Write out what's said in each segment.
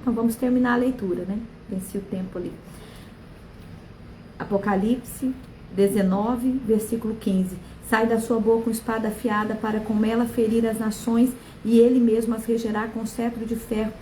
Então vamos terminar a leitura, né? Venci o tempo ali. Apocalipse 19, versículo 15. Sai da sua boca uma espada afiada para com ela ferir as nações, e ele mesmo as regerá com cetro de ferro.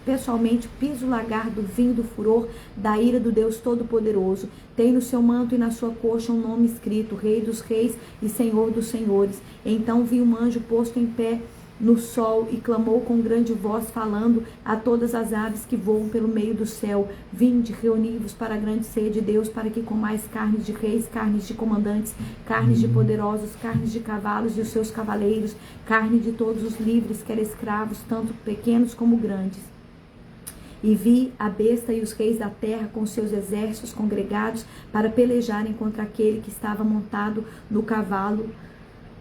Pessoalmente pisa o lagar do vinho do furor da ira do Deus Todo-Poderoso. Tem no seu manto e na sua coxa um nome escrito: Rei dos Reis e Senhor dos Senhores. Então vi um anjo posto em pé no sol e clamou com grande voz, falando a todas as aves que voam pelo meio do céu: vinde, reuni-vos para a grande ceia de Deus, para que comais carnes de reis, carnes de comandantes, carnes de poderosos, carnes de cavalos e os seus cavaleiros, carne de todos os livres, quer escravos, tanto pequenos como grandes. E vi a besta e os reis da terra com seus exércitos congregados para pelejarem contra aquele que estava montado no cavalo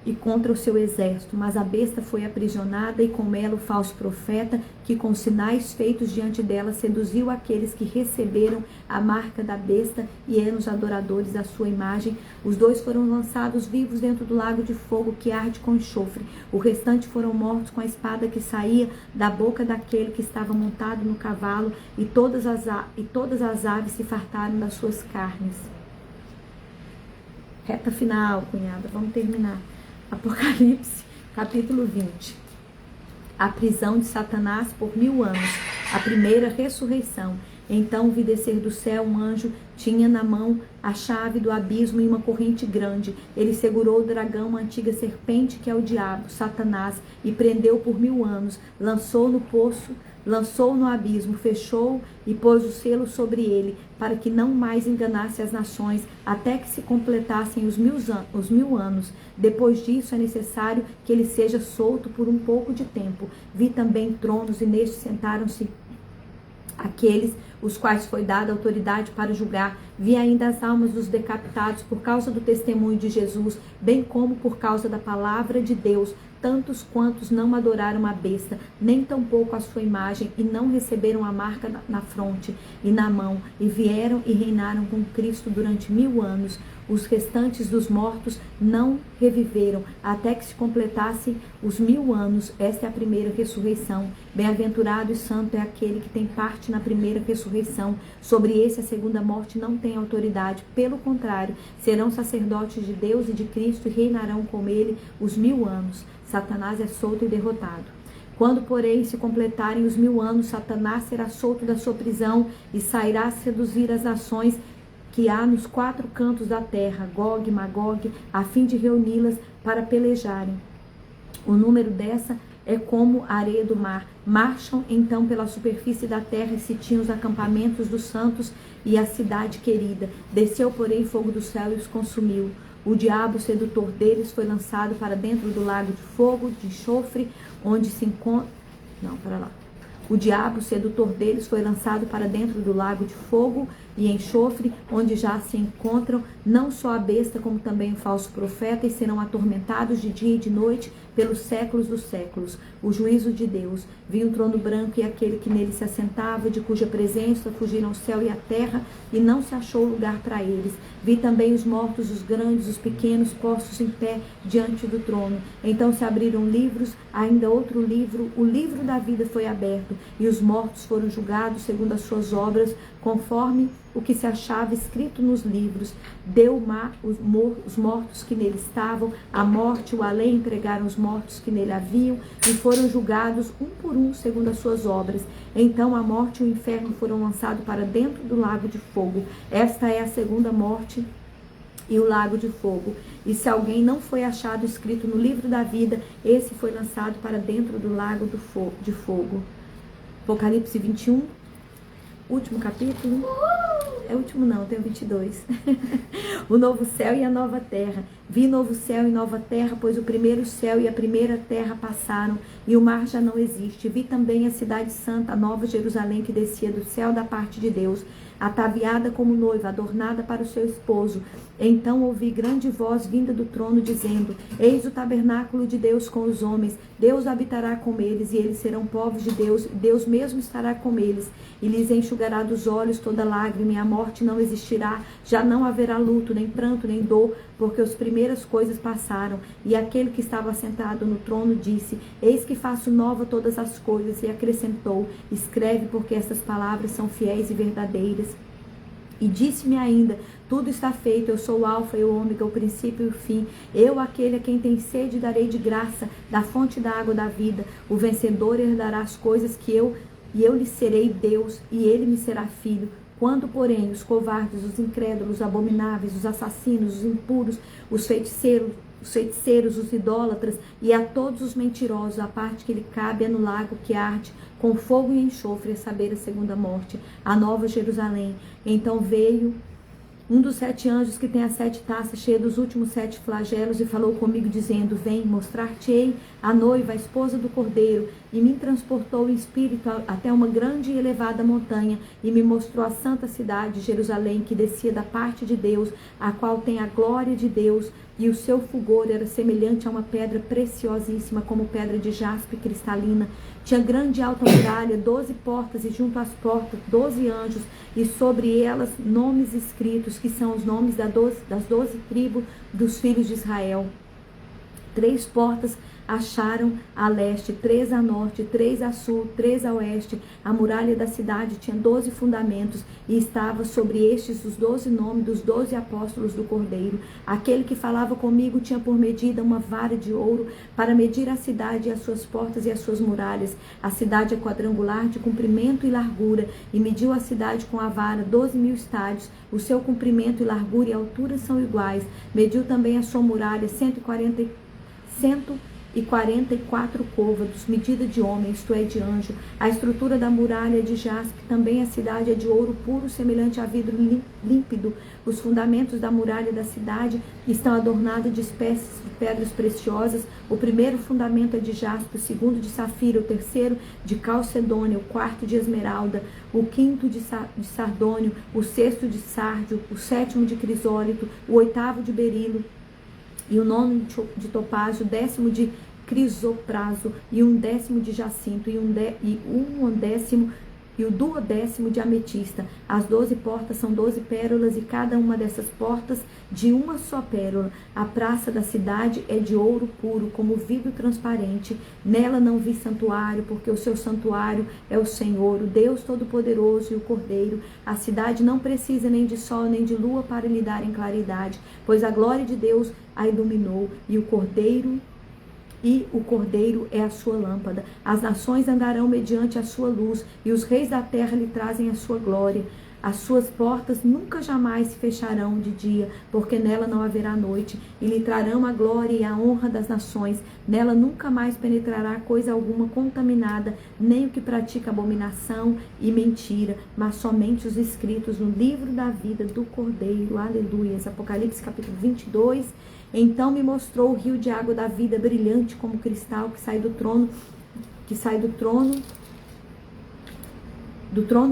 e contra o seu exército. Mas a besta foi aprisionada, e com ela o falso profeta, que com sinais feitos diante dela seduziu aqueles que receberam a marca da besta e eram os adoradores da sua imagem. Os dois foram lançados vivos dentro do lago de fogo que arde com enxofre. O restante foram mortos com a espada que saía da boca daquele que estava montado no cavalo, e todas as aves se fartaram das suas carnes. Reta final, cunhada, vamos terminar. Apocalipse, capítulo 20. A prisão de Satanás por 1000 anos, a primeira ressurreição. Então vi descer do céu um anjo, tinha na mão a chave do abismo e uma corrente grande. Ele segurou o dragão, a antiga serpente, que é o diabo, Satanás, e prendeu por 1000 anos. Lançou no abismo, fechou e pôs o selo sobre ele, para que não mais enganasse as nações, até que se completassem os 1000 anos. Depois disso é necessário que ele seja solto por um pouco de tempo. Vi também tronos, e nestes sentaram-se aqueles os quais foi dada autoridade para julgar. Vi ainda as almas dos decapitados por causa do testemunho de Jesus, bem como por causa da palavra de Deus, tantos quantos não adoraram a besta, nem tampouco a sua imagem, e não receberam a marca na fronte e na mão, e vieram e reinaram com Cristo durante 1000 anos. Os restantes dos mortos não reviveram, até que se completassem os 1000 anos. Esta é a primeira ressurreição. Bem-aventurado e santo é aquele que tem parte na primeira ressurreição. Sobre esse a segunda morte não tem autoridade. Pelo contrário, serão sacerdotes de Deus e de Cristo, e reinarão com ele os 1000 anos. Satanás é solto e derrotado. Quando, porém, se completarem os 1000 anos, Satanás será solto da sua prisão e sairá a seduzir as nações que há nos 4 cantos da terra, Gog e Magog, a fim de reuni-las para pelejarem. O número dessa é como a areia do mar. Marcham então pela superfície da terra, e sitiam os acampamentos dos santos e a cidade querida. Desceu, porém, fogo do céu e os consumiu. O diabo, sedutor deles, foi lançado para dentro do lago de fogo, de enxofre, onde se encontra... O diabo, sedutor deles, foi lançado para dentro do lago de fogo e enxofre, onde já se encontram não só a besta, como também o falso profeta, e serão atormentados de dia e de noite pelos séculos dos séculos. O juízo de Deus. Vi um trono branco e aquele que nele se assentava, de cuja presença fugiram o céu e a terra, e não se achou lugar para eles. Vi também os mortos, os grandes, os pequenos, postos em pé diante do trono. Então se abriram livros, ainda outro livro, o livro da vida foi aberto, e os mortos foram julgados segundo as suas obras, conforme o que se achava escrito nos livros. Deu o mar os mortos que nele estavam, a morte e o além entregaram os mortos que nele haviam, e foram julgados um por um segundo as suas obras. Então a morte e o inferno foram lançados para dentro do lago de fogo. Esta é a segunda morte e o lago de fogo. E se alguém não foi achado escrito no livro da vida, esse foi lançado para dentro do lago de fogo. Apocalipse 21, último capítulo. É o último não, tem o 22. O novo céu e a nova terra. Vi novo céu e nova terra, pois o primeiro céu e a primeira terra passaram, e o mar já não existe. Vi também a cidade santa, a nova Jerusalém, que descia do céu da parte de Deus, ataviada como noiva, adornada para o seu esposo. Então ouvi grande voz vinda do trono, dizendo: Eis o tabernáculo de Deus com os homens. Deus habitará com eles, e eles serão povos de Deus. Deus mesmo estará com eles, e lhes enxugará dos olhos toda lágrima, e a morte não existirá, já não haverá luto, nem pranto, nem dor, porque as primeiras coisas passaram. E aquele que estava sentado no trono disse: eis que faço nova todas as coisas. E acrescentou: escreve, porque estas palavras são fiéis e verdadeiras. E disse-me ainda: tudo está feito, eu sou o alfa e o ômega, o princípio e o fim. Eu, aquele a quem tem sede, darei de graça da fonte da água da vida. O vencedor herdará as coisas que eu lhe serei Deus, e ele me será filho. Quando, porém, os covardes, os incrédulos, os abomináveis, os assassinos, os impuros, os feiticeiros, os idólatras e a todos os mentirosos, a parte que lhe cabe é no lago que arde com fogo e enxofre, a saber, a segunda morte, a nova Jerusalém. Então veio um dos 7 anjos que tem as 7 taças cheias dos últimos 7 flagelos e falou comigo dizendo: vem, mostrar-te-ei a noiva, a esposa do Cordeiro. E me transportou em espírito até uma grande e elevada montanha e me mostrou a santa cidade, Jerusalém, que descia da parte de Deus, a qual tem a glória de Deus, e o seu fulgor era semelhante a uma pedra preciosíssima, como pedra de jaspe cristalina. Tinha grande e alta muralha, 12 portas, e junto às portas 12 anjos, e sobre elas nomes escritos, que são os nomes das 12 tribos dos filhos de Israel. 3 portas acharam a leste, 3 a norte, 3 a sul, 3 a oeste. A muralha da cidade tinha 12 fundamentos, e estava sobre estes os 12 nomes dos 12 apóstolos do Cordeiro. Aquele que falava comigo tinha por medida uma vara de ouro para medir a cidade e as suas portas e as suas muralhas. A cidade é quadrangular de comprimento e largura, e mediu a cidade com a vara 12.000 estádios. O seu comprimento e largura e altura são iguais. Mediu também a sua muralha 144 côvados, medida de homem, isto é, de anjo. A estrutura da muralha é de jaspe, também a cidade é de ouro puro, semelhante a vidro límpido. Os fundamentos da muralha da cidade estão adornados de espécies de pedras preciosas. O primeiro fundamento é de jaspe, o segundo de safira, o terceiro de calcedônia, o quarto de esmeralda, o quinto de sardônio, o sexto de sárdio, o sétimo de crisólito, o oitavo de berilo, e o 9 de topázio, o 10º de crisopraso, e um 10º de jacinto, e o 12º de ametista. As 12 portas são 12 pérolas, e cada uma dessas portas de uma só pérola. A praça da cidade é de ouro puro, como vidro transparente. Nela não vi santuário, porque o seu santuário é o Senhor, o Deus Todo-Poderoso, e o Cordeiro. A cidade não precisa nem de sol nem de lua para lhe darem claridade, pois a glória de Deus a iluminou, e o Cordeiro é a sua lâmpada. As nações andarão mediante a sua luz, e os reis da terra lhe trazem a sua glória. As suas portas nunca jamais se fecharão de dia, porque nela não haverá noite, e lhe trarão a glória e a honra das nações. Nela nunca mais penetrará coisa alguma contaminada, nem o que pratica abominação e mentira, mas somente os escritos no livro da vida do Cordeiro. Aleluias. Apocalipse capítulo 22. Então me mostrou o rio de água da vida, brilhante como cristal, que sai do trono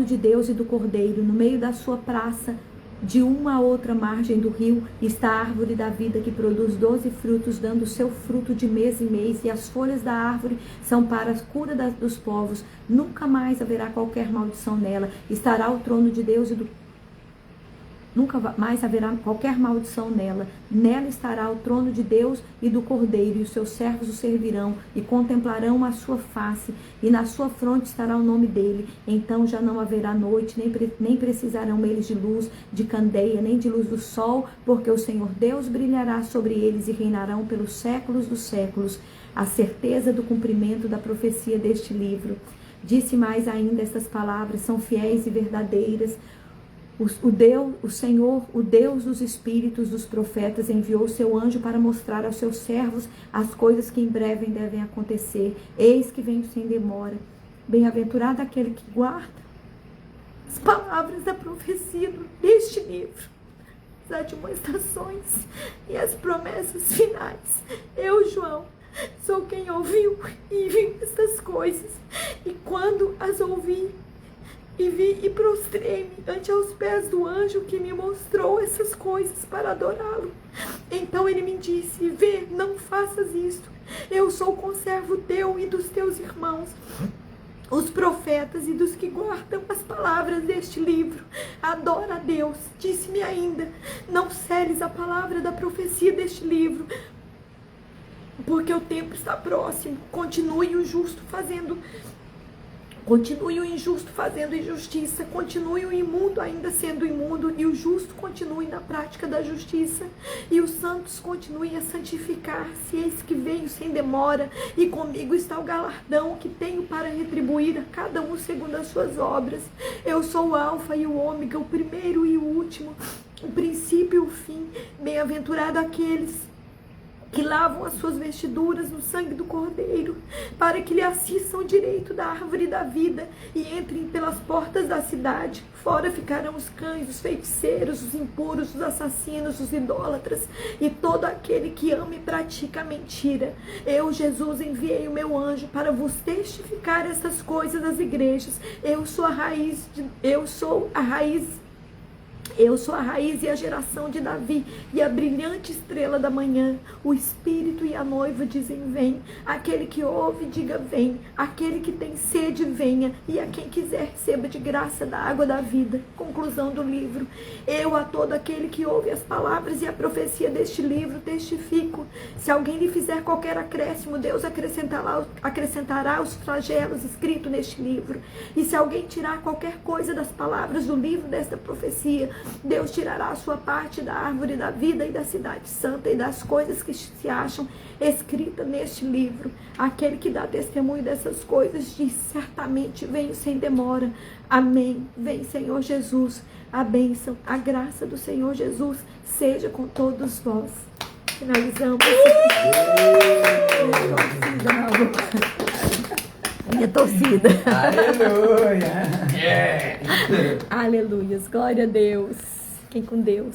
de Deus e do Cordeiro. No meio da sua praça, de uma a outra margem do rio, está a árvore da vida, que produz 12 frutos, dando seu fruto de mês em mês, e as folhas da árvore são para a cura dos povos. Nunca mais haverá qualquer maldição nela. Estará o trono de Deus e do Nunca mais haverá qualquer maldição nela. Nela estará o trono de Deus e do Cordeiro, e os seus servos o servirão e contemplarão a sua face, e na sua fronte estará o nome dele. Então já não haverá noite, nem precisarão eles de luz de candeia, nem de luz do sol, porque o Senhor Deus brilhará sobre eles e reinarão pelos séculos dos séculos. A certeza do cumprimento da profecia deste livro. Disse mais ainda: estas palavras são fiéis e verdadeiras. O Senhor, o Deus dos espíritos dos profetas, enviou seu anjo para mostrar aos seus servos as coisas que em breve devem acontecer. Eis que venho sem demora. Bem-aventurado aquele que guarda as palavras da profecia deste livro, as admoestações e as promessas finais. Eu, João, sou quem ouviu e viu estas coisas, e quando as ouvi, e vi e prostrei-me ante aos pés do anjo que me mostrou essas coisas para adorá-lo. Então ele me disse: vê, não faças isto. Eu sou conservo teu e dos teus irmãos, os profetas e dos que guardam as palavras deste livro. Adora a Deus. Disse-me ainda: não seles a palavra da profecia deste livro, porque o tempo está próximo. Continue o injusto fazendo injustiça, continue o imundo ainda sendo imundo, e o justo continue na prática da justiça, e os santos continuem a santificar-se. Eis que venho sem demora, e comigo está o galardão que tenho para retribuir a cada um segundo as suas obras. Eu sou o alfa e o ômega, o primeiro e o último, o princípio e o fim. Bem-aventurado aqueles que lavam as suas vestiduras no sangue do Cordeiro, para que lhe assistam direito da árvore da vida e entrem pelas portas da cidade. Fora ficarão os cães, os feiticeiros, os impuros, os assassinos, os idólatras e todo aquele que ama e pratica a mentira. Eu, Jesus, enviei o meu anjo para vos testificar essas coisas às igrejas. Eu sou a raiz e a geração de Davi, e a brilhante estrela da manhã. O Espírito e a noiva dizem: vem. Aquele que ouve, diga: vem. Aquele que tem sede, venha. E a quem quiser, receba de graça da água da vida. Conclusão do livro. Eu, a todo aquele que ouve as palavras e a profecia deste livro, testifico: se alguém lhe fizer qualquer acréscimo, Deus acrescentará os flagelos escritos neste livro. E se alguém tirar qualquer coisa das palavras do livro desta profecia, Deus tirará a sua parte da árvore da vida e da cidade santa e das coisas que se acham escritas neste livro. Aquele que dá testemunho dessas coisas diz: certamente venho sem demora. Amém. Vem, Senhor Jesus. A bênção, a graça do Senhor Jesus seja com todos vós. Finalizamos. Minha torcida. Aleluia. Aleluia. Glória a Deus. Fiquem com Deus.